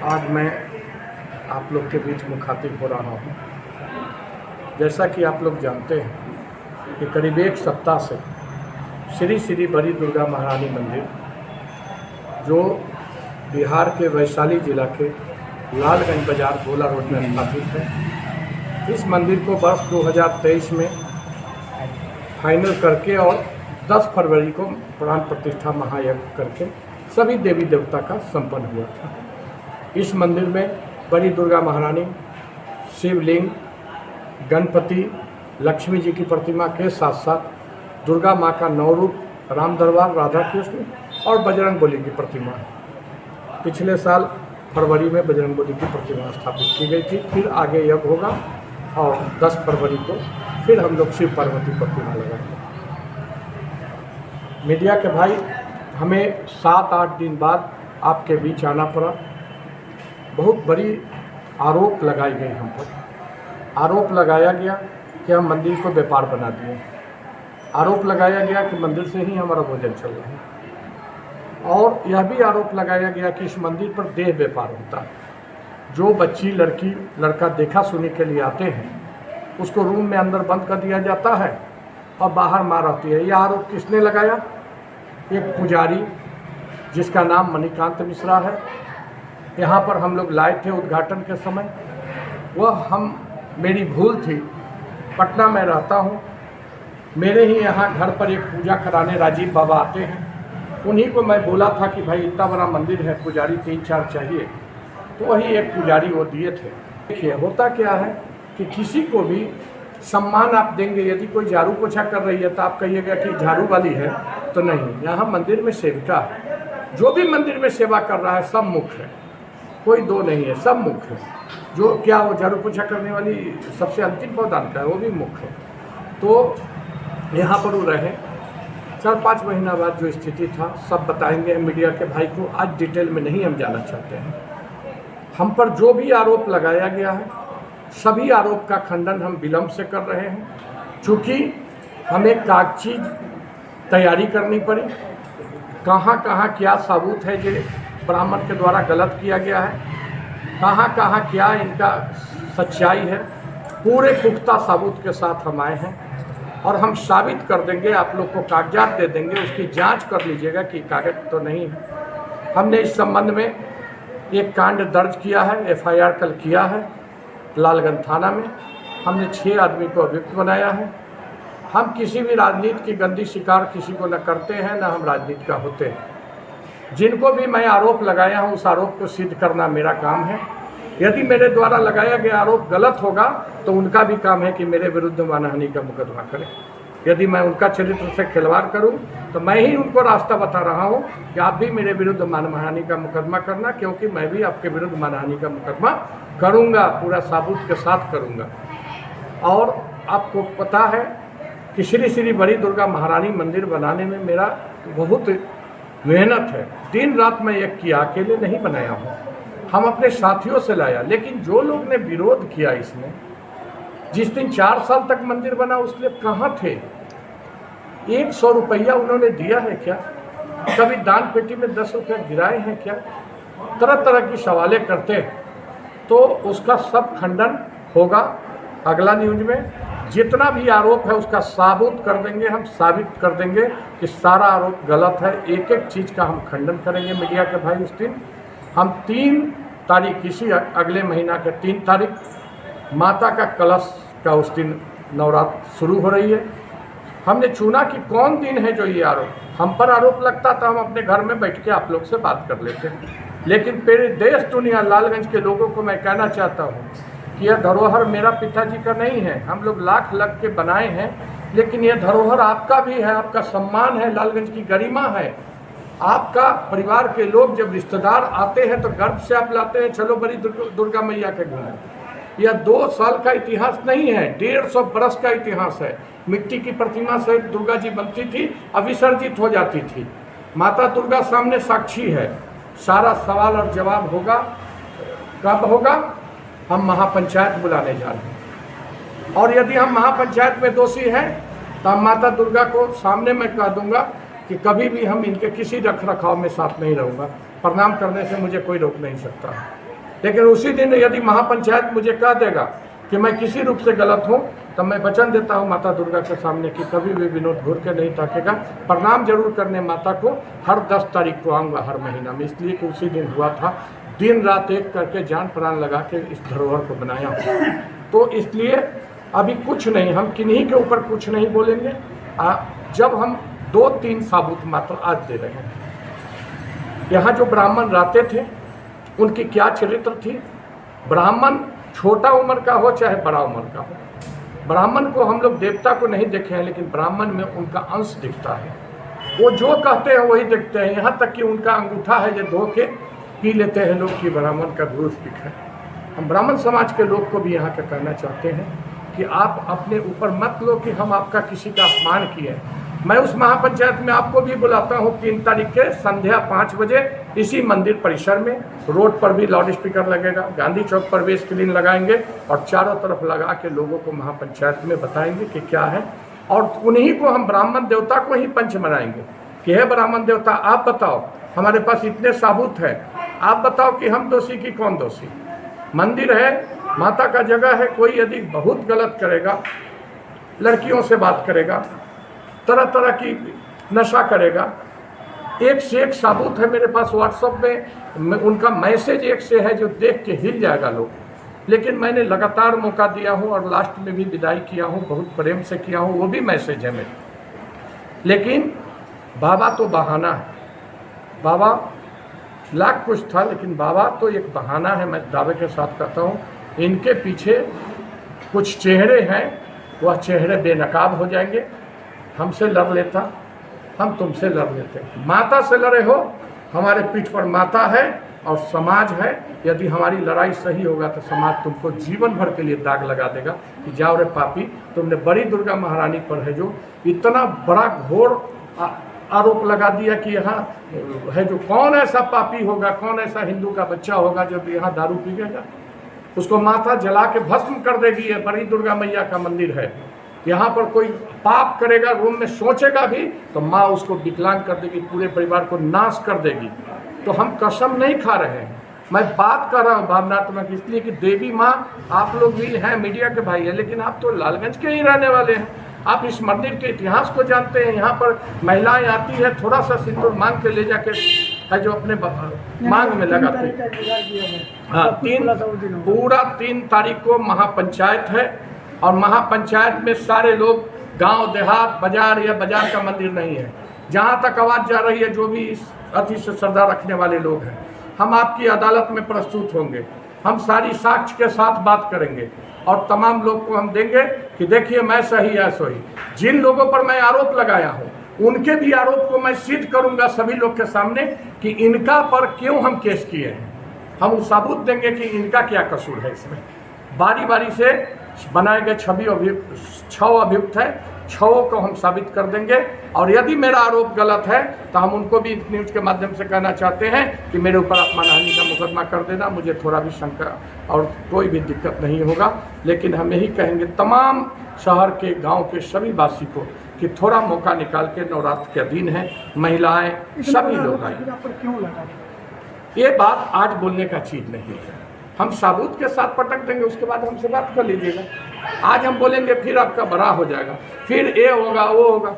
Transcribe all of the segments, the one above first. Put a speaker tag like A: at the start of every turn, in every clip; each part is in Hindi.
A: आज मैं आप लोग के बीच मुखातिब हो रहा हूँ। जैसा कि आप लोग जानते हैं कि करीब एक सप्ताह से श्री श्री बड़ी दुर्गा महारानी मंदिर, जो बिहार के वैशाली जिला के लालगंज बाज़ार गोला रोड में स्थापित है, इस मंदिर को वर्ष 2023 में फाइनल करके और 10 फरवरी को प्राण प्रतिष्ठा महायज्ञ करके सभी देवी देवता का संपन्न हुआ था। इस मंदिर में बड़ी दुर्गा महारानी, शिवलिंग, गणपति, लक्ष्मी जी की प्रतिमा के साथ साथ दुर्गा माँ का 9 रूप, राम दरबार, राधा कृष्ण और बजरंगबली की प्रतिमा है। पिछले साल फरवरी में बजरंगबली की प्रतिमा स्थापित की गई थी। फिर आगे यज्ञ होगा और 10 फरवरी को फिर हम लोग शिव पार्वती प्रतिमा लगाएंगे। मीडिया के भाई, हमें 7-8 दिन बाद आपके बीच आना पड़ा। बहुत बड़ी आरोप लगाई गई हम पर। आरोप लगाया गया कि हम मंदिर को व्यापार बना दिए। आरोप लगाया गया कि मंदिर से ही हमारा भोजन चल रहा है। और यह भी आरोप लगाया गया कि इस मंदिर पर देह व्यापार होता है। जो बच्ची, लड़की, लड़का देखा सुनी के लिए आते हैं, उसको रूम में अंदर बंद कर दिया जाता है और बाहर मार रहती है। यह आरोप किसने लगाया? एक पुजारी जिसका नाम मणिकांत मिश्रा है। यहाँ पर हम लोग लाए थे उद्घाटन के समय। मेरी भूल थी। पटना में रहता हूँ, मेरे ही यहाँ घर पर एक पूजा कराने राजीव बाबा आते हैं। उन्हीं को मैं बोला था कि भाई इतना बड़ा मंदिर है, पुजारी 3-4 चाहिए, तो वही एक पुजारी वो दिए थे। देखिए, होता क्या है कि किसी को भी सम्मान आप देंगे। यदि कोई झाड़ू पोछा कर रही है तो आप कहिएगा कि झाड़ू वाली है, तो नहीं। यहाँ मंदिर में सेविका है। जो भी मंदिर में सेवा कर रहा है सब मुख्य है, कोई दो नहीं है, सब मुख्य है। जो क्या वो झाड़ू पोछा करने वाली सबसे अंतिम पौदान का है, वो भी मुख्य है। तो यहाँ पर वो रहे। 4-5 महीना बाद जो स्थिति था सब बताएंगे मीडिया के भाई को। आज डिटेल में नहीं हम जाना चाहते हैं। हम पर जो भी आरोप लगाया गया है, सभी आरोप का खंडन हम विलम्ब से कर रहे हैं। चूँकि हमें कागजी तैयारी करनी पड़ी। कहाँ कहाँ क्या सबूत है जो ब्राह्मण के द्वारा गलत किया गया है, कहाँ कहाँ क्या इनका सच्चाई है, पूरे पुख्ता सबूत के साथ हम आए हैं। और हम साबित कर देंगे, आप लोग को कागजात दे देंगे, उसकी जांच कर लीजिएगा कि कागज तो नहीं है। हमने इस संबंध में एक कांड दर्ज किया है, FIR कल किया है लालगंज थाना में। हमने 6 आदमी को अभियुक्त बनाया है। हम किसी भी राजनीति की गंदी शिकार किसी को न करते हैं, न हम राजनीति का होते हैं। जिनको भी मैं आरोप लगाया हूँ, उस आरोप को सिद्ध करना मेरा काम है। यदि मेरे द्वारा लगाया गया आरोप गलत होगा तो उनका भी काम है कि मेरे विरुद्ध मानहानि का मुकदमा करें। यदि मैं उनका चरित्र से खिलवाड़ करूं तो मैं ही उनको रास्ता बता रहा हूं कि आप भी मेरे विरुद्ध मानहानि का मुकदमा करना, क्योंकि मैं भी आपके विरुद्ध मानहानि का मुकदमा करूंगा, पूरा सबूत के साथ करूंगा। और आपको पता है कि श्री श्री बड़ी दुर्गा महारानी मंदिर बनाने में मेरा बहुत मेहनत है। दिन रात मैं एक किया, अकेले नहीं बनाया हूँ, हम अपने साथियों से लाया। लेकिन जो लोग ने विरोध किया इसमें, जिस दिन 4 साल तक मंदिर बना उसके लिए कहाँ थे? 100 रुपया उन्होंने दिया है क्या? कभी दान पेटी में 10 रुपये गिराए हैं क्या? तरह तरह की सवालें करते हैं। तो उसका सब खंडन होगा अगला न्यूज में। जितना भी आरोप है उसका साबुत कर देंगे, हम साबित कर देंगे कि सारा आरोप गलत है। एक एक चीज़ का हम खंडन करेंगे मीडिया के भाई। उस दिन हम 3 तारीख, इसी अगले महीना के 3 तारीख माता का कलश का उस दिन नवरात्र शुरू हो रही है। हमने चुना कि कौन दिन है जो ये आरोप हम पर आरोप लगता था, हम अपने घर में बैठ के आप लोग से बात कर लेते हैं। लेकिन पूरे देश दुनिया लालगंज के लोगों को मैं कहना चाहता हूँ कि यह धरोहर मेरा पिताजी का नहीं है, हम लोग लाख लग के बनाए हैं, लेकिन यह धरोहर आपका भी है, आपका सम्मान है, लालगंज की गरिमा है। आपका परिवार के लोग जब रिश्तेदार आते हैं तो गर्व से आप लाते हैं, चलो बड़ी दुर्गा मैया के घूमें। यह 2 साल का इतिहास नहीं है, 150 बरस का इतिहास है। मिट्टी की प्रतिमा से दुर्गा जी बनती थी, अविसर्जित हो जाती थी। माता दुर्गा सामने साक्षी है। सारा सवाल और जवाब होगा। कब होगा? हम महापंचायत बुलाने जा रहे हैं। और यदि हम महापंचायत में दोषी हैं तो हम माता दुर्गा को सामने मैं कह दूंगा कि कभी भी हम इनके किसी रख रखाव में साथ नहीं रहूँगा। प्रणाम करने से मुझे कोई रोक नहीं सकता। लेकिन उसी दिन यदि महापंचायत मुझे कह देगा कि मैं किसी रूप से गलत हूँ, तब मैं वचन देता हूँ माता दुर्गा के सामने कि कभी भी विनोद घूर के नहीं ताकेगा। प्रणाम जरूर करने माता को हर 10 तारीख को आऊँगा हर महीना में, इसलिए कि उसी दिन हुआ था। दिन रात एक करके जान प्राण लगा के इस धरोहर को बनाया। तो इसलिए अभी कुछ नहीं, हम किन्हीं के ऊपर कुछ नहीं बोलेंगे। जब हम 2-3 साबुत मात्र आज दे रहे हैं। यहाँ जो ब्राह्मण रहते थे उनकी क्या चरित्र थी। ब्राह्मण छोटा उम्र का हो चाहे बड़ा उम्र का हो, ब्राह्मण को हम लोग देवता को नहीं देखे हैं, लेकिन ब्राह्मण में उनका अंश दिखता है। वो जो कहते हैं वही देखते हैं। यहाँ तक कि उनका अंगूठा है जो धो के पी लेते हैं लोग कि ब्राह्मण का गुरु दिखा है। हम ब्राह्मण समाज के लोग को भी यहाँ का कहना चाहते हैं कि आप अपने ऊपर मत लो कि हम आपका किसी का अपमान किए। मैं उस महापंचायत में आपको भी बुलाता हूँ 3 तारीख के संध्या 5 बजे इसी मंदिर परिसर में। रोड पर भी लाउड स्पीकर लगेगा, गांधी चौक पर भी स्क्रीन लगाएंगे और चारों तरफ लगा के लोगों को महापंचायत में बताएंगे कि क्या है। और उन्हीं को हम ब्राह्मण देवता को ही पंच बनाएंगे कि हे ब्राह्मण देवता, आप बताओ, हमारे पास इतने साबूत है, आप बताओ कि हम दोषी कि कौन दोषी। मंदिर है, माता का जगह है, कोई यदि बहुत गलत करेगा, लड़कियों से बात करेगा, तरह तरह की नशा करेगा, एक से एक साबूत है मेरे पास व्हाट्सएप में। उनका मैसेज एक से है जो देख के हिल जाएगा लोग। लेकिन मैंने लगातार मौका दिया हूँ और लास्ट में भी विदाई किया हूँ, बहुत प्रेम से किया हूँ, वो भी मैसेज है मेरे। लेकिन बाबा तो बहाना है, बाबा लाख कुछ था, लेकिन बाबा तो एक बहाना है। मैं दावे के साथ कहता हूँ, इनके पीछे कुछ चेहरे हैं, वह चेहरे बेनकाब हो जाएंगे। हमसे लड़ लेता, हम तुमसे लड़ लेते। माता से लड़े हो, हमारे पीठ पर माता है और समाज है। यदि हमारी लड़ाई सही होगा तो समाज तुमको जीवन भर के लिए दाग लगा देगा कि जाओ रे पापी, तुमने बड़ी दुर्गा महारानी पर है जो इतना बड़ा घोर आरोप लगा दिया कि यहाँ है जो कौन ऐसा पापी होगा, कौन ऐसा हिंदू का बच्चा होगा जो यहाँ दारू पीएगा, उसको माता जला के भस्म कर देगी। ये बड़ी दुर्गा मैया का मंदिर है। यहाँ पर कोई पाप करेगा, रूम में सोचेगा भी तो माँ उसको विकलांग कर देगी, पूरे परिवार को नाश कर देगी। तो हम कसम नहीं खा रहे हैं, मैं बात कर रहा हूँ भावनात्मक, इसलिए कि देवी माँ, आप लोग भी हैं, मीडिया के भाई हैं, लेकिन आप तो लालगंज के ही रहने वाले हैं। आप इस मंदिर के इतिहास को जानते हैं। यहाँ पर महिलाएं आती है, थोड़ा सा सिंदूर मांग के ले जाके है जो अपने मांग में लगाते हैं। हाँ, पूरा 3 तारीख को महापंचायत है और महापंचायत में सारे लोग, गांव देहात बाजार या बाजार का मंदिर नहीं है, जहां तक आवाज़ जा रही है, जो भी इस अति से श्रद्धा रखने वाले लोग हैं, हम आपकी अदालत में प्रस्तुत होंगे। हम सारी साक्ष्य के साथ बात करेंगे और तमाम लोग को हम देंगे कि देखिए मैं सही या सही। जिन लोगों पर मैं आरोप लगाया हूँ उनके भी आरोप को मैं सिद्ध करूंगा सभी लोग के सामने कि इनका पर क्यों हम केस किए हैं। हम साबूत देंगे कि इनका क्या कसूर है। इसमें बारी बारी से बनाए गए 6 अभियुक्त है, 6 को हम साबित कर देंगे। और यदि मेरा आरोप गलत है तो हम उनको भी न्यूज़ के माध्यम से कहना चाहते हैं कि मेरे ऊपर अपमानहानि का मुकदमा कर देना, मुझे थोड़ा भी शंका और कोई भी दिक्कत नहीं होगा। लेकिन हम यही कहेंगे तमाम शहर के, गांव के सभी वासी को कि थोड़ा मौका निकाल के, नवरात्र के दिन है, महिलाएं सभी लोग आए। ये बात आज बोलने का चीज़ नहीं है, हम साबूत के साथ पटक देंगे, उसके बाद हमसे बात कर लीजिएगा। आज हम बोलेंगे फिर आपका बड़ा हो जाएगा, फिर ये होगा वो होगा।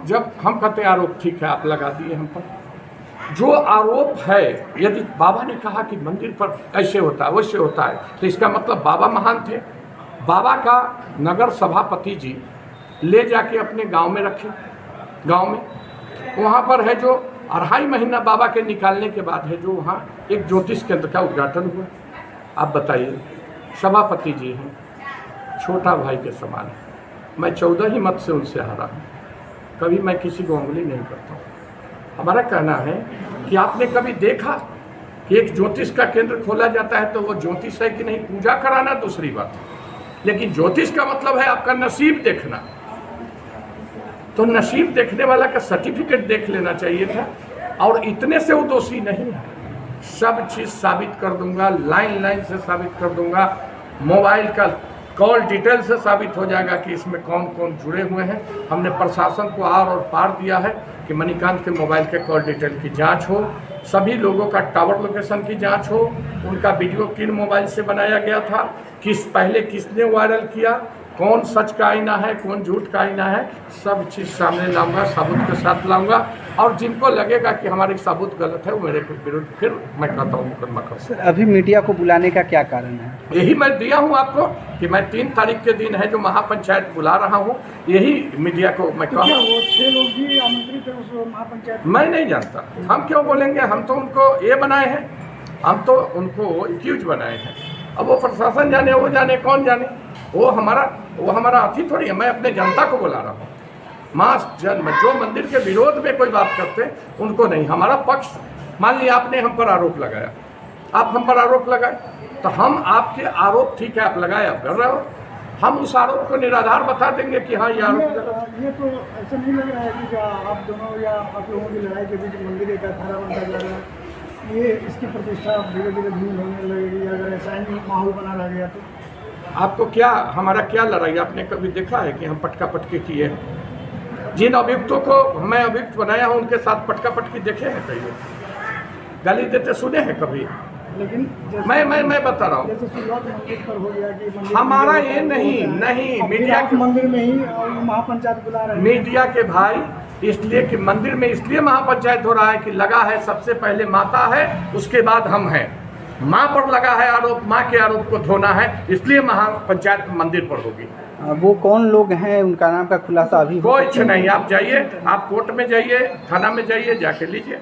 A: जब हम कहते हैं आरोप ठीक है, आप लगा दिए हम पर जो आरोप है। यदि बाबा ने कहा कि मंदिर पर ऐसे होता है वैसे होता है, तो इसका मतलब बाबा महान थे। बाबा का नगर सभापति जी ले जाके अपने गांव में रखे, गांव में वहाँ पर है जो 2.5 महीना बाबा के निकालने के बाद है जो वहाँ एक ज्योतिष केंद्र का उद्घाटन हुआ। आप बताइए, सभापति जी हैं, छोटा भाई के समान है। मैं 14 ही मत से उनसे हारा हूँ, कभी मैं किसी को उंगली नहीं करता हूँ। हमारा कहना है कि आपने कभी देखा कि एक ज्योतिष का केंद्र खोला जाता है तो वो ज्योतिष है कि नहीं, पूजा कराना दूसरी बात है, लेकिन ज्योतिष का मतलब है आपका नसीब देखना। तो नसीब देखने वाला का सर्टिफिकेट देख लेना चाहिए था। और इतने से वो दोषी नहीं है, सब चीज़ साबित कर दूंगा, लाइन से साबित कर दूंगा, मोबाइल का कॉल डिटेल से साबित हो जाएगा कि इसमें कौन कौन जुड़े हुए हैं। हमने प्रशासन को आर और पार दिया है कि मणिकांत के मोबाइल के कॉल डिटेल की जांच हो, सभी लोगों का टावर लोकेशन की जांच हो, उनका वीडियो किन मोबाइल से बनाया गया था, पहले किसने वायरल किया, कौन सच का आईना है, कौन झूठ का आईना है, सब चीज़ सामने लाऊंगा, सबूत के साथ लाऊंगा। और जिनको लगेगा कि हमारे सबूत गलत है वो मेरे विरुद्ध फिर मैं कहता हूँ मुकदमा करूँ।
B: सर, अभी मीडिया को बुलाने का क्या कारण है?
A: यही मैं दिया हूँ आपको कि मैं 3 तारीख के दिन है जो महापंचायत बुला रहा हूँ, यही मीडिया को मैं
C: तो क्या
A: कहूँ।
C: वो 6 लोग भी आमंत्रित है उस महापंचायत?
A: मैं नहीं जानता, हम क्यों बोलेंगे, हम तो उनको ये बनाए हैं, हम तो उनको एक्यूज बनाए हैं। अब वो प्रशासन जाने, वो जाने, कौन जाने, वो हमारा अथी थोड़ी है। मैं अपने जनता को बुला रहा हूँ। जो मंदिर के विरोध में कोई बात करते उनको नहीं, हमारा पक्ष। मान लिया आपने हम पर आरोप लगाया, आप हम पर आरोप लगाए, तो हम आपके आरोप ठीक है, आप लगाए, आप कर रहे हो, हम उस आरोप को निराधार बता देंगे कि हाँ ये आरोप गलत।
C: ये तो ऐसा नहीं लग रहा है कि क्या आप दोनों या आप लोगों की लड़ाई के बीच मंदिर एक अखाड़ा बनता जा रहा है, ये इसकी प्रतिष्ठा धीरे धीरे धीमी होने लगेगी अगर ऐसा ही माहौल बना रह गया तो?
A: आपको क्या, हमारा क्या लड़ाई, आपने कभी देखा है कि हम पटका पटकी किए हैं? जिन अभियुक्तों को मैं अभियुक्त बनाया हूं उनके साथ पटका पटकी देखे हैं कहीं, गाली देते सुने हैं कभी?
C: लेकिन
A: मैं बता रहा हूँ,
C: जैसे शुरुआत मंदिर पर हो गया कि मंदिर
A: हमारा ये नहीं मीडिया के
C: मंदिर में ही महापंचायत बुला रहे हैं।
A: मीडिया के भाई, इसलिए कि मंदिर में इसलिए महापंचायत हो रहा है कि लगा है सबसे पहले माता है, उसके बाद हम हैं। माँ पर लगा है आरोप, माँ के आरोप को धोना है, इसलिए महापंचायत मंदिर पर होगी।
B: वो कौन लोग हैं, उनका नाम का खुलासा अभी
A: कुछ नहीं, आप जाइए, आप कोर्ट में जाइए, थाना में जाइए, जाके लीजिए।